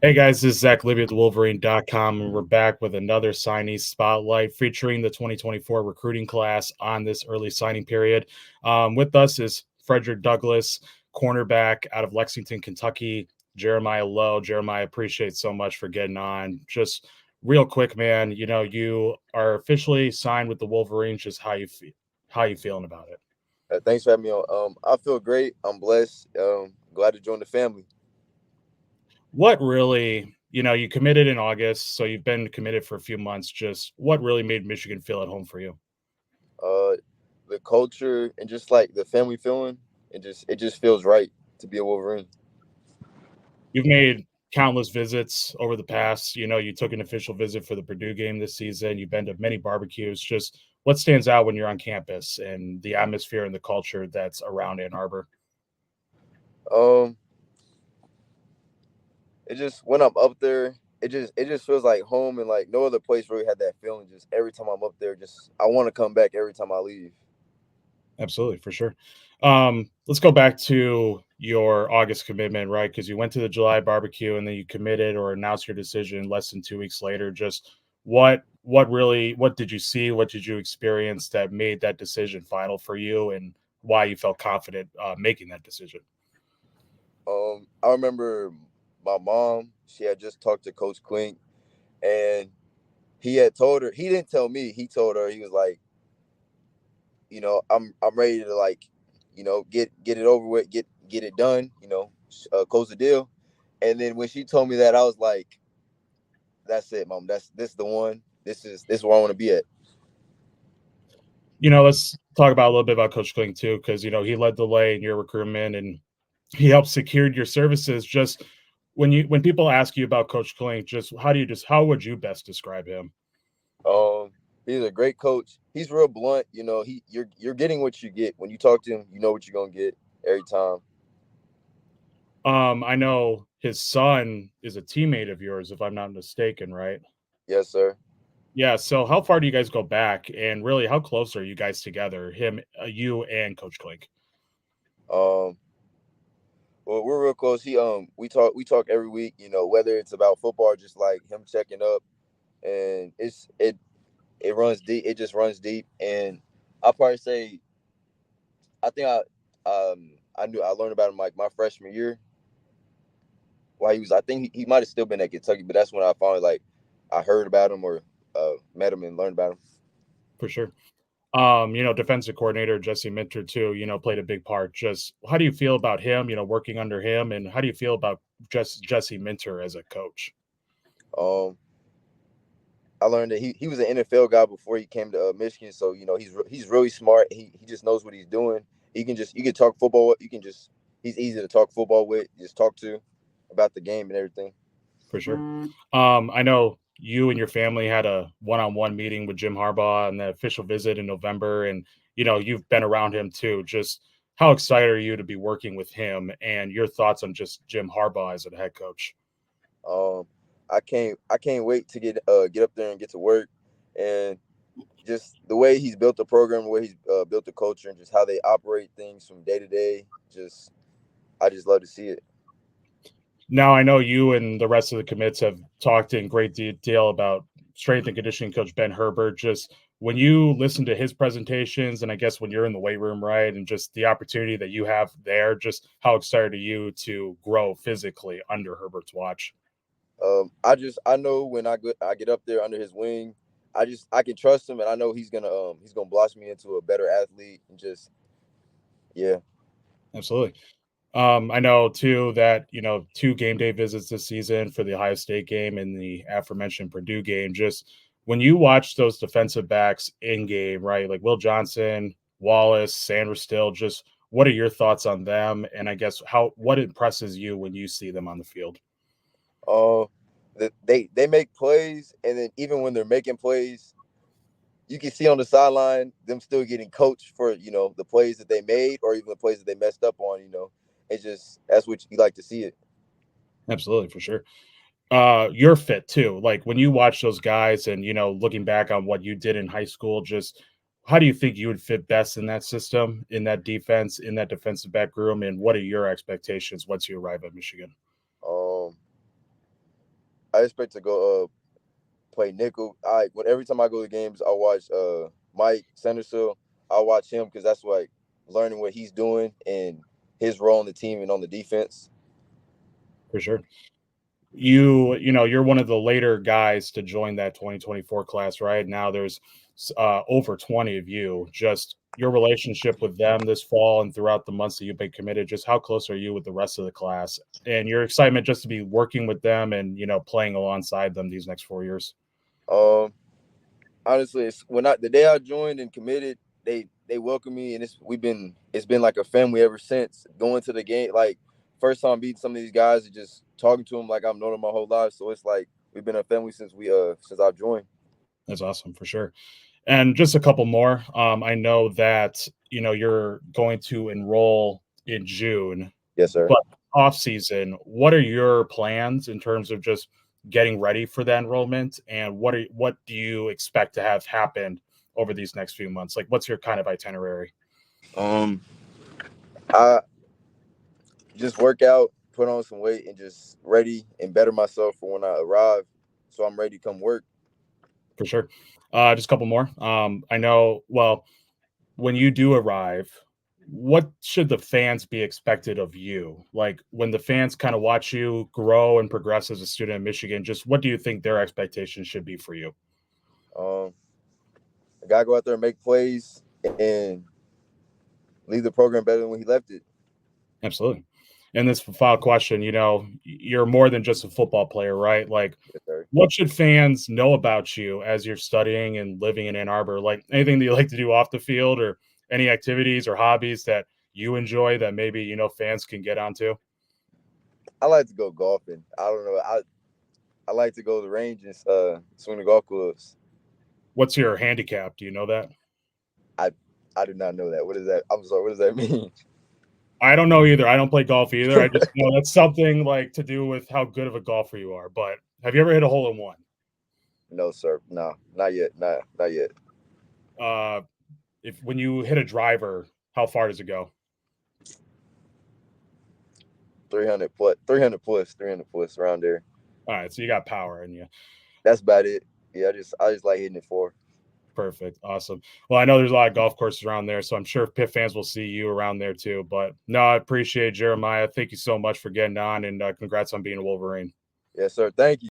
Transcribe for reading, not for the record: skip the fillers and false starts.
Hey guys, this is Zach Libby at Wolverine.com, and we're back with another signee spotlight featuring the 2024 recruiting class on this early signing period. With us is Frederick Douglass, cornerback out of Lexington, Kentucky. Jeremiah Lowe. Jeremiah, appreciate so much for getting on. Just real quick, man. You are officially signed with the Wolverines. Just how you feeling about it? Thanks for having me on. I feel great. I'm blessed. Glad to join the family. What really, you committed in August, so you've been committed for a few months. Just what really made Michigan feel at home for you? Uh, the culture and just like the family feeling, it just feels right to be a Wolverine. You've made countless visits over the past. You took an official visit for the Purdue game this season. You've been to many barbecues. Just what stands out when you're on campus and the atmosphere and the culture that's around Ann Arbor? Um, it just when I'm up there, it just feels like home and like no other place really had that feeling. Just every time I'm up there, just I want to come back every time I leave. Absolutely, for sure. Let's go back to your August commitment, right? Because you went to the July barbecue and then you committed or announced your decision less than 2 weeks later. Just what did you see? What did you experience that made that decision final for you, and why you felt confident making that decision? I remember my mom. She had just talked to Coach Clink, and he had told her. He didn't tell me. He told her. He was like, I'm ready to like, get it over with, get it done, close the deal. And then when she told me that, I was like, that's it, mom. This is the one. This is where I want to be at. Let's talk about a little bit about Coach Kling too, because he led the way in your recruitment and he helped secured your services. Just when people ask you about Coach Clink, just how would you best describe him? Um, he's a great coach. He's real blunt. You're getting what you get when you talk to him. You know what you're gonna get every time. I know his son is a teammate of yours, if I'm not mistaken, right? Yes, sir. Yeah. So how far do you guys go back, and really, how close are you guys together? You, and Coach Clink. Um, well, we're real close. We talk every week. Whether it's about football, or just like him checking up, and it runs deep. It just runs deep, and I'll probably say I think I learned about him like my freshman year. While he was, I think he might have still been at Kentucky, but that's when I finally like I heard about him or met him and learned about him. For sure. Defensive coordinator Jesse Minter too, played a big part. Just how do you feel about him, working under him, and how do you feel about just Jesse Minter as a coach? Um, I learned that he was an NFL guy before he came to Michigan, so he's really smart. He just knows what he's doing. You can talk football. He's easy to talk football with. Just talk to about the game and everything. For sure. I know you and your family had a one-on-one meeting with Jim Harbaugh on the official visit in November, and you've been around him too. Just how excited are you to be working with him, and your thoughts on just Jim Harbaugh as a head coach? Um, I can't wait to get up there and get to work, and just the way he's built the program, the way he's built the culture, and just how they operate things from day to day. I just love to see it. Now, I know you and the rest of the commits have talked in great detail about strength and conditioning coach Ben Herbert. Just when you listen to his presentations, and I guess when you're in the weight room, right, and just the opportunity that you have there, just how excited are you to grow physically under Herbert's watch? I know when I get up there under his wing, I can trust him, and I know he's gonna blossom me into a better athlete, and just yeah. Absolutely. I know too that two game day visits this season for the Ohio State game and the aforementioned Purdue game. Just when you watch those defensive backs in game, right? Like Will Johnson, Wallace, Sanders, still. Just what are your thoughts on them? And I guess what impresses you when you see them on the field? Uh, they make plays, and then even when they're making plays, you can see on the sideline them still getting coached for the plays that they made or even the plays that they messed up on. It's just that's what you like to see it. Absolutely, for sure. Your fit too. Like when you watch those guys, and looking back on what you did in high school, just how do you think you would fit best in that system, in that defense, in that defensive back room, and what are your expectations once you arrive at Michigan? Um, I expect to go play nickel. Every time I go to games, I watch Mike Sanderson. I watch him because that's like learning what he's doing and his role on the team and on the defense. For sure. You're one of the later guys to join that 2024 class, right? Now there's over 20 of you. Just your relationship with them this fall and throughout the months that you've been committed, just how close are you with the rest of the class and your excitement just to be working with them and playing alongside them these next 4 years? Um, Honestly, the day I joined and committed, they welcomed me, and it's been like a family ever since. Going to the game, like first time meeting some of these guys and just talking to them like I've known them my whole life. So it's like we've been a family since I've joined. That's awesome for sure. And just a couple more. I know that you're going to enroll in June, Yes, sir. but off season, what are your plans in terms of just getting ready for that enrollment, and what do you expect to have happen over these next few months? Like, what's your kind of itinerary? Um, I just work out, put on some weight, and just ready and better myself for when I arrive. So I'm ready to come work. For sure. Just a couple more. I know. Well, when you do arrive, what should the fans be expected of you? Like when the fans kind of watch you grow and progress as a student in Michigan, just what do you think their expectations should be for you? Um, I gotta go out there and make plays and leave the program better than when he left it. Absolutely. And this final question, you're more than just a football player, right? Like, Yes, sir. what should fans know about you as you're studying and living in Ann Arbor? Like anything that you like to do off the field or any activities or hobbies that you enjoy that maybe, fans can get onto? I like to go golfing. I don't know. I like to go to the range and swing the golf clubs. What's your handicap? Do you know that? I I do not know that. What is that? I'm sorry. What does that mean? I don't know either. I don't play golf either. I just know that's something like to do with how good of a golfer you are. But have you ever hit a hole in one? No, sir. No, not yet. Not yet. Uh, if when you hit a driver, how far does it go? 300 plus around there. All right, so you got power in you. That's about it. Yeah, I just like hitting it for. Perfect. Awesome. Well, I know there's a lot of golf courses around there, so I'm sure Pitt fans will see you around there too. But no, I appreciate Jeremiah. Thank you so much for getting on, and congrats on being a Wolverine. Yes, sir. Thank you.